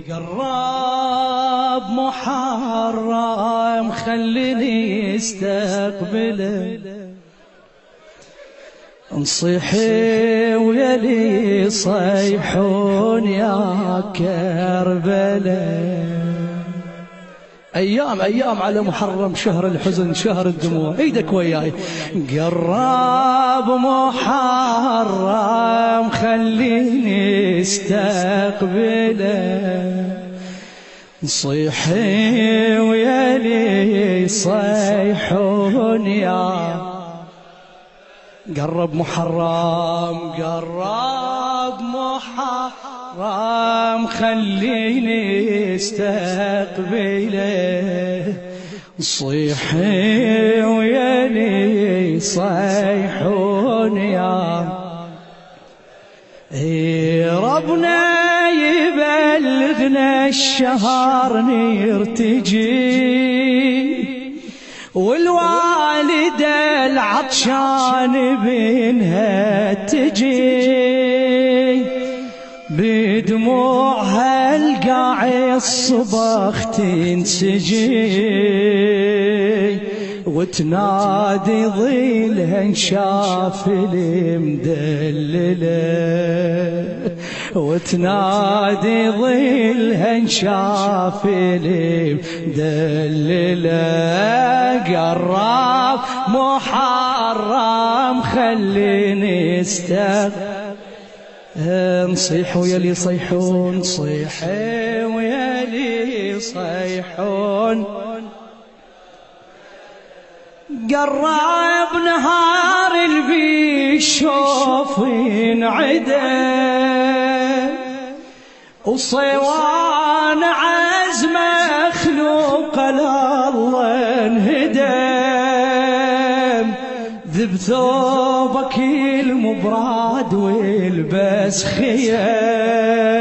قرب محرم خليني استقبله، نصيحي ويلي صيحون يا كربلاء. أيام على محرم، شهر الحزن شهر الدموع. ايدك وياي. قرب محرم خليني استقبله، صيحي ويلي صيحون يا. قرب محرم خليني استقبله، صيحي ويلي صيحون يا. ربنا يبلغنا الشهر نرتجي، والوالدة العطشان بينها تجي، بدموعها القاع الصباح تنسجي، وتنادي ظلها انشاف المدلله، وتنادي ظلها انشاف المدلله. قرب محرم خليني نصيح ويلي صيحون، صيحي ويلي صيحون. قرب نهار البيشوف ينعدم، وصيوان عزم مخلوق لله انهدم، ذب ثوبك المبراد والبس خيام،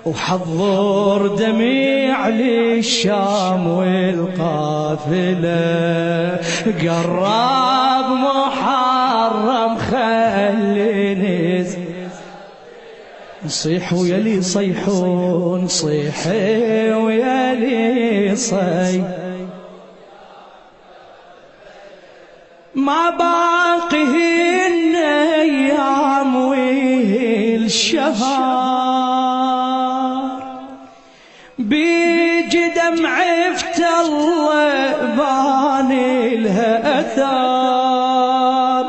وحضر دميع للشام والقافلة. قرب محرم خليني نصيح ويلي صيحون، صيحي ويلي صيح. ما باقيهن ايام والشهر، بيجي دمع الله باني لها اثار،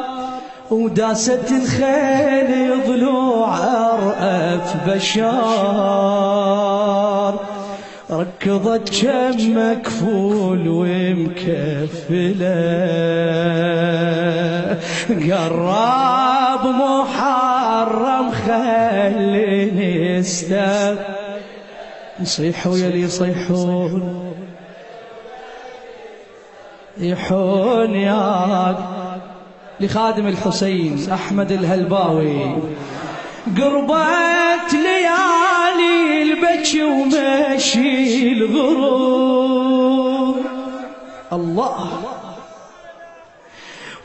وداست الخيل ضلوع ارأف بشار، ركضت كم مكفول ومكفله. قرب محرم خليني نصيحوا يلي صيحون، يحون يا. لخادم الحسين أحمد الهلباوي. قربت ليالي البكي ومشي الغروب، الله،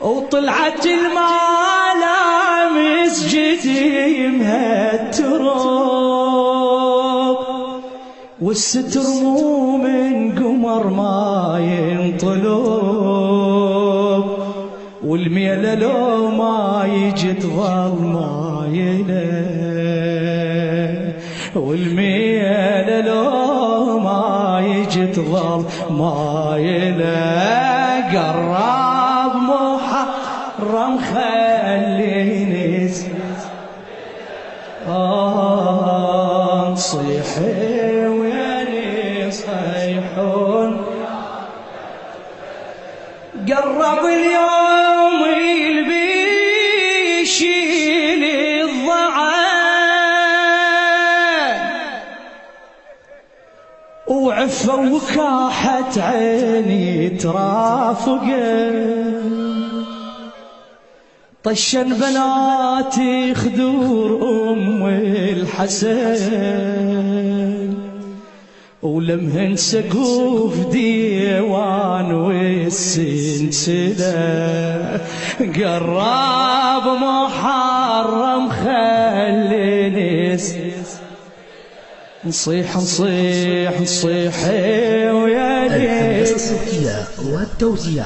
وطلعت المالا مسجدي مهالتروب، والستر مو من قمر ما ينطلب، والميلة لو ما يجي تظل مايلة، والميلة لو ما يجي تظل مايلة. قرب محرم خليني صيحي ويلي صيحون. قرب اليوم يشيل الضعان، وعفة وكاحت عيني ترافقه، طشن بناتي خدور أم الحسن، ولمهن سقوف ديوان والسلسلة. قرب محرم خليني نصيح نصيح نصيح ويا الهندسة الصوتية والتوزيع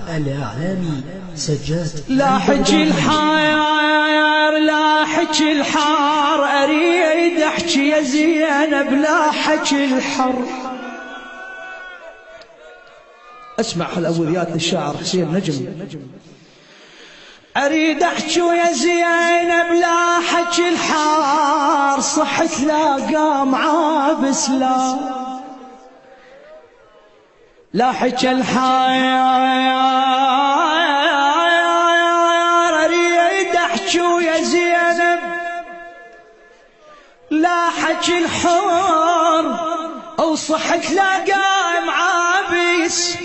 الإعلامي سجاد. لا حكي الحار لا حكي الحار أريد أحكي يا زينب لا حكي الحر. اسمع هالأوليات للشاعر حسين نجم. أريد أحكي يا زينب لا حكي الحار صحت لا قام عابس لا حكي الحار أريد أحكي يا زينب لا حكي الحار أو صحت لا قام عابس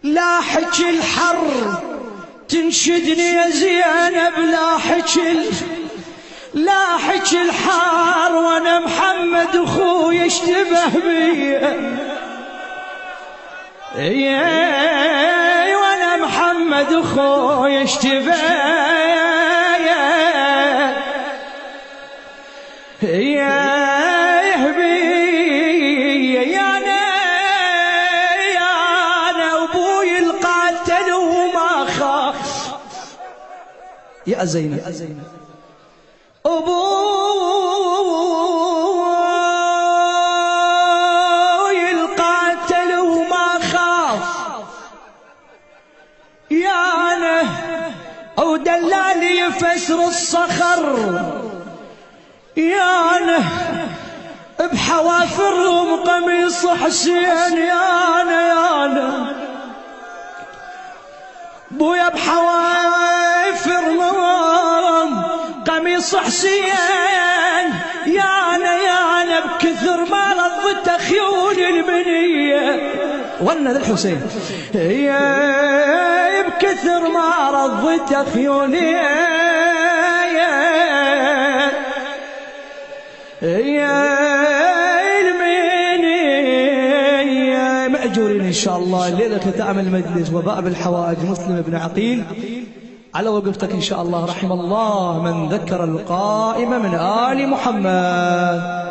لا حكي الحر تنشدني يا زينب لا حكي الحار وانا محمد اخوي اشتبه بي وانا محمد اخوي اشتبه يا زينب أبوي القاتل وما خاف يا أنا أو دلالي يفسر الصخر يا أنا بحوافرهم قميص حسين يا أنا بويا بحوافر قميص حسين يا أنا بكثر ما رضت خيول المنية وانا ذا الحسين يا بكثر ما رضت خيولي يا المنية. مأجورين إن شاء الله الليلة ختام المجلس وباب الحوائج مسلم بن عقيل على وقفتك إن شاء الله. رحم الله من ذكر القائم من آل محمد.